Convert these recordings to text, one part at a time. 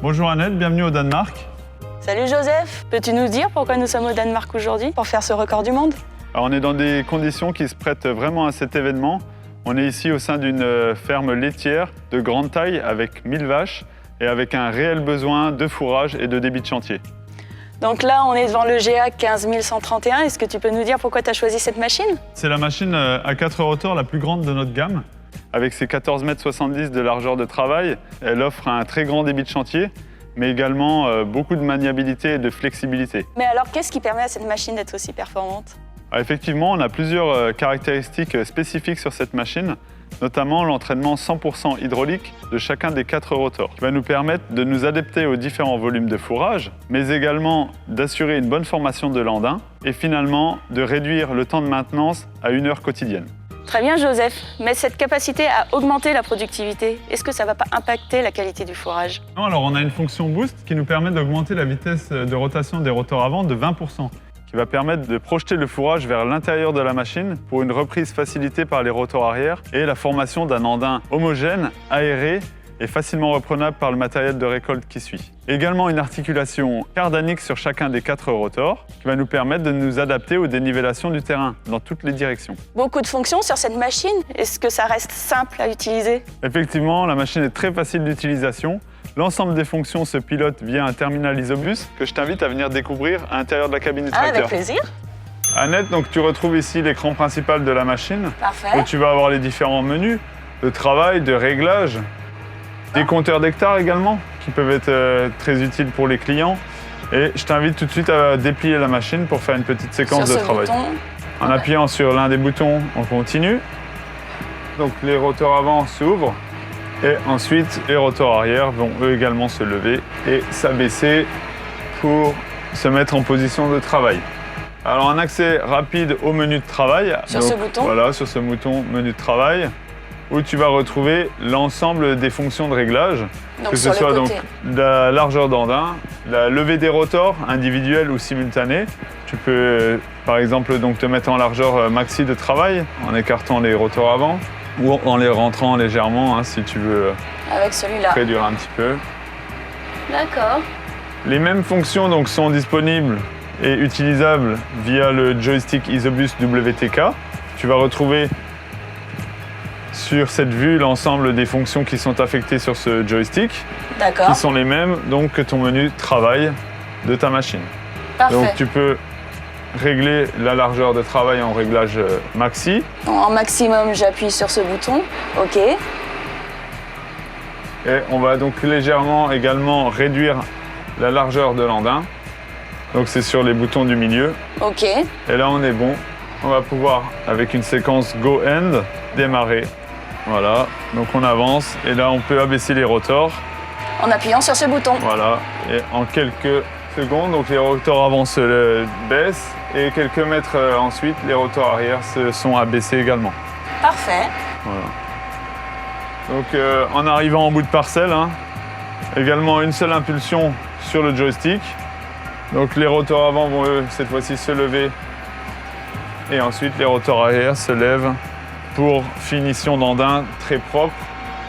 Bonjour Annette, bienvenue au Danemark. Salut Joseph, peux-tu nous dire pourquoi nous sommes au Danemark aujourd'hui pour faire ce record du monde? Alors, on est dans des conditions qui se prêtent vraiment à cet événement. On est ici au sein d'une ferme laitière de grande taille avec 1000 vaches et avec un réel besoin de fourrage et de débit de chantier. Donc là, on est devant le GA 15131. Est-ce que tu peux nous dire pourquoi tu as choisi cette machine? C'est la machine à 4 rotors la plus grande de notre gamme. Avec ses 14,70 m de largeur de travail, elle offre un très grand débit de chantier, mais également beaucoup de maniabilité et de flexibilité. Mais alors, qu'est-ce qui permet à cette machine d'être aussi performante? Alors, effectivement, on a plusieurs caractéristiques spécifiques sur cette machine, notamment l'entraînement 100% hydraulique de chacun des 4 rotors, qui va nous permettre de nous adapter aux différents volumes de fourrage, mais également d'assurer une bonne formation de l'andin et finalement de réduire le temps de maintenance à 1 heure quotidienne. Très bien Joseph, mais cette capacité à augmenter la productivité, est-ce que ça ne va pas impacter la qualité du fourrage? Non, alors on a une fonction boost qui nous permet d'augmenter la vitesse de rotation des rotors avant de 20%, qui va permettre de projeter le fourrage vers l'intérieur de la machine pour une reprise facilitée par les rotors arrière et la formation d'un andin homogène, aéré et facilement reprenable par le matériel de récolte qui suit. Également une articulation cardanique sur chacun des 4 rotors qui va nous permettre de nous adapter aux dénivellations du terrain dans toutes les directions. Beaucoup de fonctions sur cette machine, est-ce que ça reste simple à utiliser? Effectivement, la machine est très facile d'utilisation. L'ensemble des fonctions se pilote via un terminal Isobus que je t'invite à venir découvrir à l'intérieur de la cabine du tracteur. Avec plaisir. Annette, donc tu retrouves ici l'écran principal de la machine. Parfait. Où tu vas avoir les différents menus de travail, de réglage, des compteurs d'hectares également qui peuvent être très utiles pour les clients. Et je t'invite tout de suite à déplier la machine pour faire une petite séquence de travail. En appuyant sur l'un des boutons, on continue. Donc les rotors avant s'ouvrent. Et ensuite, les rotors arrière vont eux également se lever et s'abaisser pour se mettre en position de travail. Alors un accès rapide au menu de travail. Sur ce bouton? Voilà, sur ce bouton menu de travail, où tu vas retrouver l'ensemble des fonctions de réglage, donc que ce soit donc la largeur d'andin, la levée des rotors individuelle ou simultanée. Tu peux par exemple donc te mettre en largeur maxi de travail en écartant les rotors avant ou en les rentrant légèrement si tu veux avec celui-là réduire un petit peu. D'accord. Les mêmes fonctions donc sont disponibles et utilisables via le joystick Isobus WTK. Tu vas retrouver sur cette vue l'ensemble des fonctions qui sont affectées sur ce joystick, qui sont les mêmes donc que ton menu travail de ta machine. Parfait. Donc tu peux régler la largeur de travail en réglage maxi. En maximum, j'appuie sur ce bouton. OK. Et on va donc légèrement également réduire la largeur de l'andin. Donc c'est sur les boutons du milieu. OK. Et là on est bon. On va pouvoir, avec une séquence Go End, démarrer. Voilà, donc on avance et là on peut abaisser les rotors. En appuyant sur ce bouton. Voilà, et en quelques secondes, donc les rotors avant se baissent et quelques mètres ensuite, les rotors arrière se sont abaissés également. Parfait. Voilà. Donc en arrivant en bout de parcelle, également une seule impulsion sur le joystick. Donc les rotors avant vont eux, cette fois-ci se lever et ensuite les rotors arrière se lèvent pour finition d'andin très propre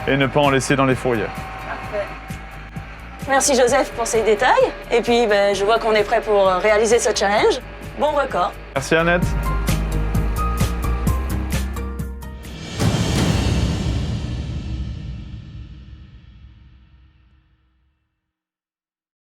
et ne pas en laisser dans les fourrières. Parfait. Merci Joseph pour ces détails. Et puis je vois qu'on est prêt pour réaliser ce challenge. Bon record. Merci Annette.